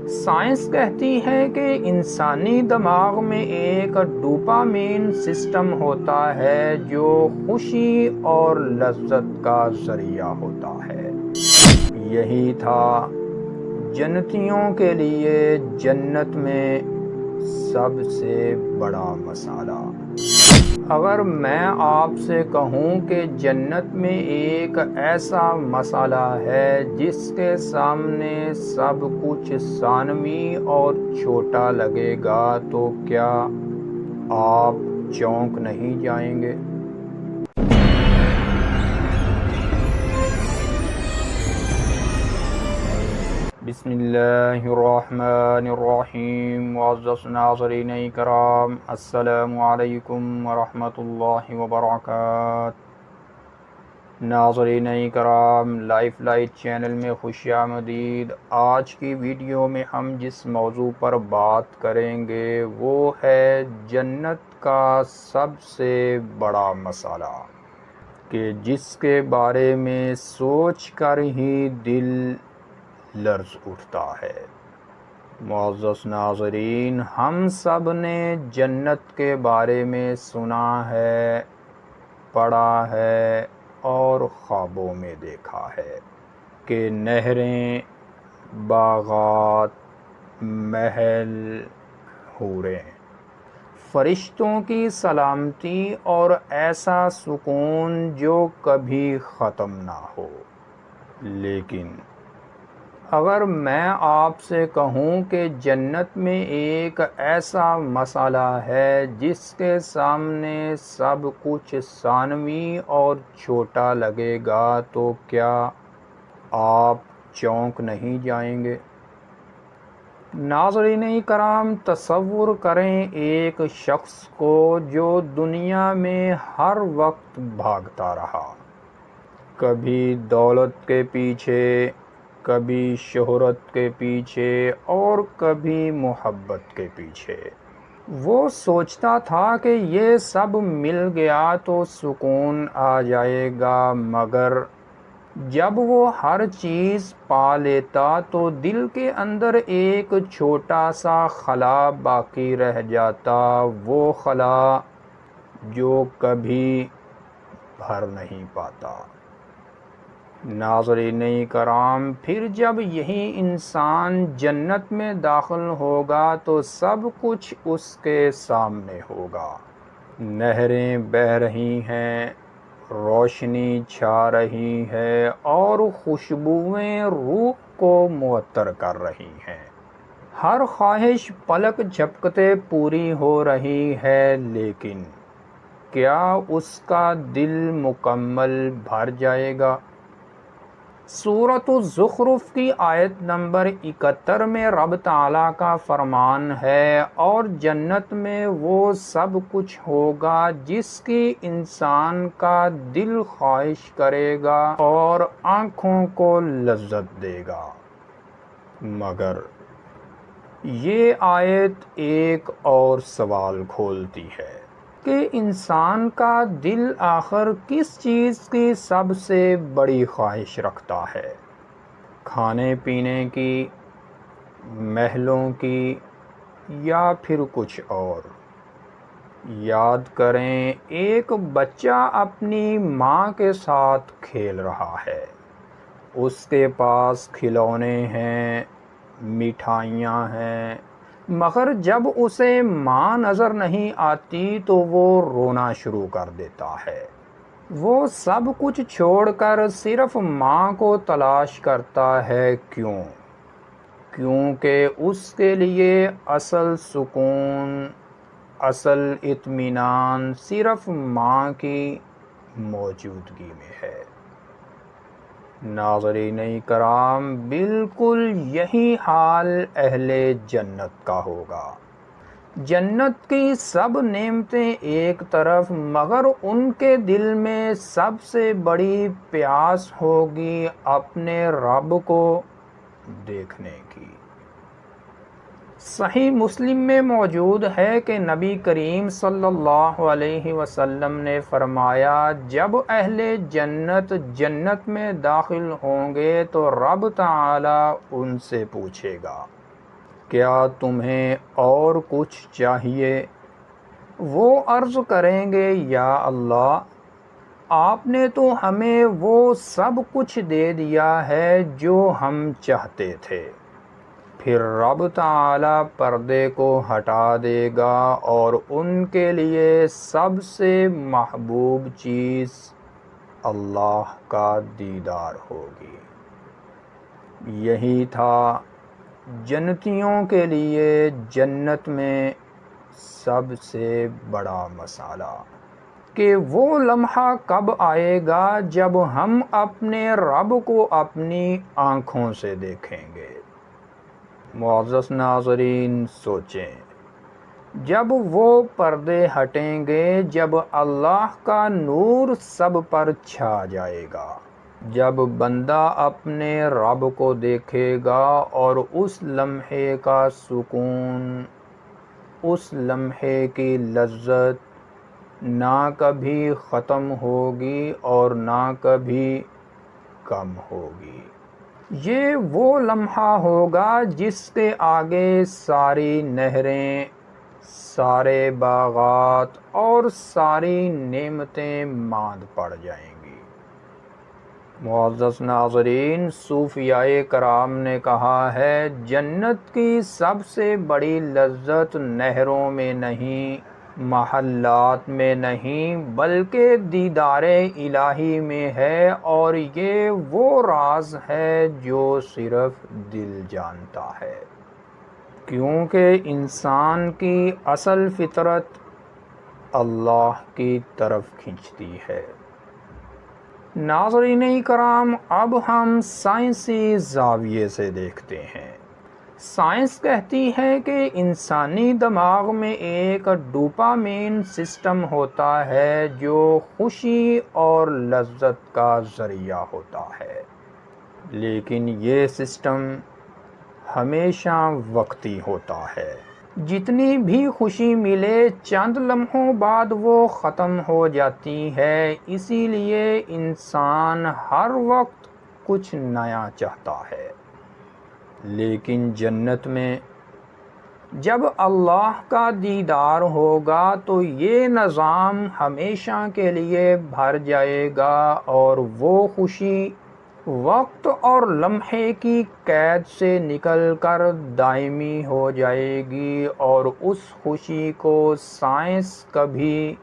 Science کہتی ہے کہ انسانی دماغ میں ایک ڈوپامین سسٹم ہوتا ہے جو خوشی اور لذت کا ذریعہ ہوتا ہے۔ یہی تھا جنتیوں کے لیے جنت میں سب سے بڑا مسئلہ۔ اگر میں آپ سے کہوں کہ جنت میں ایک ایسا مسئلہ ہے جس کے سامنے سب کچھ ثانوی اور چھوٹا لگے گا تو کیا آپ چونک نہیں جائیں گے؟ بسم اللہ الرحمن الرحیم۔ معزز ناظرین کرام، السلام علیکم ورحمۃ اللہ وبرکاتہ۔ ناظرین کرام، لائف لائٹ چینل میں خوش آمدید۔ آج کی ویڈیو میں ہم جس موضوع پر بات کریں گے وہ ہے جنت کا سب سے بڑا مسئلہ، کہ جس کے بارے میں سوچ کر ہی دل لرز اٹھتا ہے۔ معزز ناظرین، ہم سب نے جنت کے بارے میں سنا ہے، پڑھا ہے اور خوابوں میں دیکھا ہے کہ نہریں، باغات، محل، حوریں، فرشتوں کی سلامتی اور ایسا سکون جو کبھی ختم نہ ہو۔ لیکن اگر میں آپ سے کہوں کہ جنت میں ایک ایسا مسئلہ ہے جس کے سامنے سب کچھ ثانوی اور چھوٹا لگے گا تو کیا آپ چونک نہیں جائیں گے؟ ناظرین کرام، تصور کریں ایک شخص کو جو دنیا میں ہر وقت بھاگتا رہا، کبھی دولت کے پیچھے، کبھی شہرت کے پیچھے اور کبھی محبت کے پیچھے۔ وہ سوچتا تھا کہ یہ سب مل گیا تو سکون آ جائے گا، مگر جب وہ ہر چیز پا لیتا تو دل کے اندر ایک چھوٹا سا خلا باقی رہ جاتا، وہ خلا جو کبھی بھر نہیں پاتا۔ ناظرین کرام، پھر جب یہی انسان جنت میں داخل ہوگا تو سب کچھ اس کے سامنے ہوگا۔ نہریں بہہ رہی ہیں، روشنی چھا رہی ہے اور خوشبوئیں روح کو معطر کر رہی ہیں۔ ہر خواہش پلک جھپکتے پوری ہو رہی ہے، لیکن کیا اس کا دل مکمل بھر جائے گا؟ سورۃ الزخرف کی آیت نمبر 71 میں رب تعالیٰ کا فرمان ہے، اور جنت میں وہ سب کچھ ہوگا جس کی انسان کا دل خواہش کرے گا اور آنکھوں کو لذت دے گا۔ مگر یہ آیت ایک اور سوال کھولتی ہے کہ انسان کا دل آخر کس چیز کی سب سے بڑی خواہش رکھتا ہے؟ کھانے پینے کی، محلوں کی، یا پھر کچھ اور؟ یاد کریں، ایک بچہ اپنی ماں کے ساتھ کھیل رہا ہے، اس کے پاس کھلونے ہیں، مٹھائیاں ہیں، مگر جب اسے ماں نظر نہیں آتی تو وہ رونا شروع کر دیتا ہے۔ وہ سب کچھ چھوڑ کر صرف ماں کو تلاش کرتا ہے۔ کیوں؟ کیونکہ اس کے لیے اصل سکون، اصل اطمینان صرف ماں کی موجودگی میں ہے۔ ناظرین کرام، بالکل یہی حال اہل جنت کا ہوگا۔ جنت کی سب نعمتیں ایک طرف، مگر ان کے دل میں سب سے بڑی پیاس ہوگی اپنے رب کو دیکھنے کی۔ صحیح مسلم میں موجود ہے کہ نبی کریم صلی اللہ علیہ وسلم نے فرمایا، جب اہل جنت جنت میں داخل ہوں گے تو رب تعالی ان سے پوچھے گا کیا تمہیں اور کچھ چاہیے؟ وہ عرض کریں گے یا اللہ، آپ نے تو ہمیں وہ سب کچھ دے دیا ہے جو ہم چاہتے تھے۔ پھر رب تعالی پردے کو ہٹا دے گا اور ان کے لیے سب سے محبوب چیز اللہ کا دیدار ہوگی۔ یہی تھا جنتیوں کے لیے جنت میں سب سے بڑا مسئلہ کہ وہ لمحہ کب آئے گا جب ہم اپنے رب کو اپنی آنکھوں سے دیکھیں گے۔ معزز ناظرین، سوچیں، جب وہ پردے ہٹیں گے، جب اللہ کا نور سب پر چھا جائے گا، جب بندہ اپنے رب کو دیکھے گا اور اس لمحے کا سکون، اس لمحے کی لذت نہ کبھی ختم ہوگی اور نہ کبھی کم ہوگی۔ یہ وہ لمحہ ہوگا جس کے آگے ساری نہریں، سارے باغات اور ساری نعمتیں ماند پڑ جائیں گی۔ معزز ناظرین، صوفیاء کرام نے کہا ہے، جنت کی سب سے بڑی لذت نہروں میں نہیں، محلات میں نہیں، بلکہ دیدار الہی میں ہے، اور یہ وہ راز ہے جو صرف دل جانتا ہے، کیونکہ انسان کی اصل فطرت اللہ کی طرف کھنچتی ہے۔ ناظرین کرام، اب ہم سائنسی زاویے سے دیکھتے ہیں۔ سائنس کہتی ہے کہ انسانی دماغ میں ایک ڈوپامین سسٹم ہوتا ہے جو خوشی اور لذت کا ذریعہ ہوتا ہے، لیکن یہ سسٹم ہمیشہ وقتی ہوتا ہے۔ جتنی بھی خوشی ملے، چند لمحوں بعد وہ ختم ہو جاتی ہے۔ اسی لیے انسان ہر وقت کچھ نیا چاہتا ہے۔ لیکن جنت میں جب اللہ کا دیدار ہوگا تو یہ نظام ہمیشہ کے لیے بھر جائے گا اور وہ خوشی وقت اور لمحے کی قید سے نکل کر دائمی ہو جائے گی، اور اس خوشی کو سائنس کبھی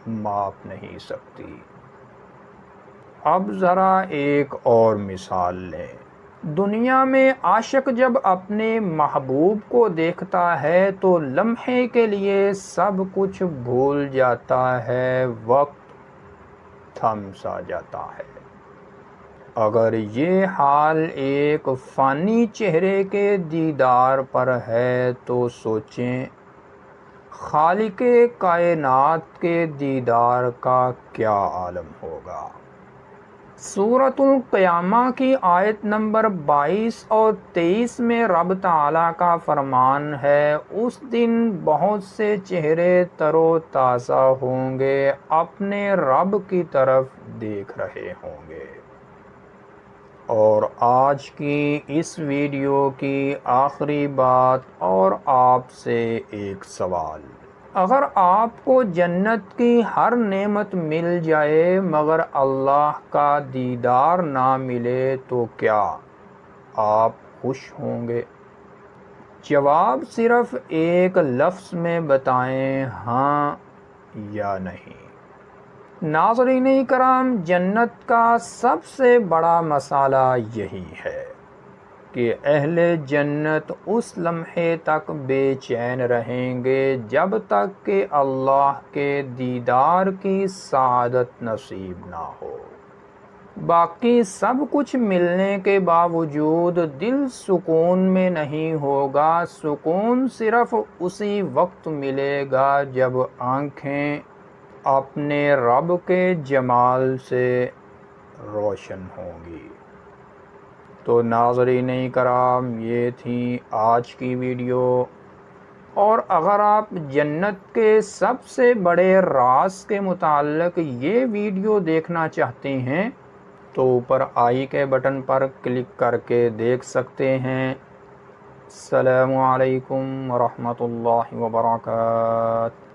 ماپ نہیں سکتی۔ اب ذرا ایک اور مثال لیں۔ دنیا میں عاشق جب اپنے محبوب کو دیکھتا ہے تو لمحے کے لیے سب کچھ بھول جاتا ہے، وقت تھم سا جاتا ہے۔ اگر یہ حال ایک فانی چہرے کے دیدار پر ہے تو سوچیں خالق کائنات کے دیدار کا کیا عالم ہوگا۔ سورۃ القیامہ کی آیت نمبر 22 اور 23 میں رب تعالیٰ کا فرمان ہے، اس دن بہت سے چہرے تر و تازہ ہوں گے، اپنے رب کی طرف دیکھ رہے ہوں گے۔ اور آج کی اس ویڈیو کی آخری بات اور آپ سے ایک سوال۔ اگر آپ کو جنت کی ہر نعمت مل جائے مگر اللہ کا دیدار نہ ملے تو کیا آپ خوش ہوں گے؟ جواب صرف ایک لفظ میں بتائیں، ہاں یا نہیں۔ ناظرین کرام، جنت کا سب سے بڑا مسئلہ یہی ہے کہ اہل جنت اس لمحے تک بے چین رہیں گے جب تک کہ اللہ کے دیدار کی سعادت نصیب نہ ہو۔ باقی سب کچھ ملنے کے باوجود دل سکون میں نہیں ہوگا۔ سکون صرف اسی وقت ملے گا جب آنکھیں اپنے رب کے جمال سے روشن ہوں گی۔ تو ناظرین کرام، یہ تھی آج کی ویڈیو، اور اگر آپ جنت کے سب سے بڑے راز کے متعلق یہ ویڈیو دیکھنا چاہتے ہیں تو اوپر آئی کے بٹن پر کلک کر کے دیکھ سکتے ہیں۔ السلام علیکم ورحمۃ اللہ وبرکاتہ.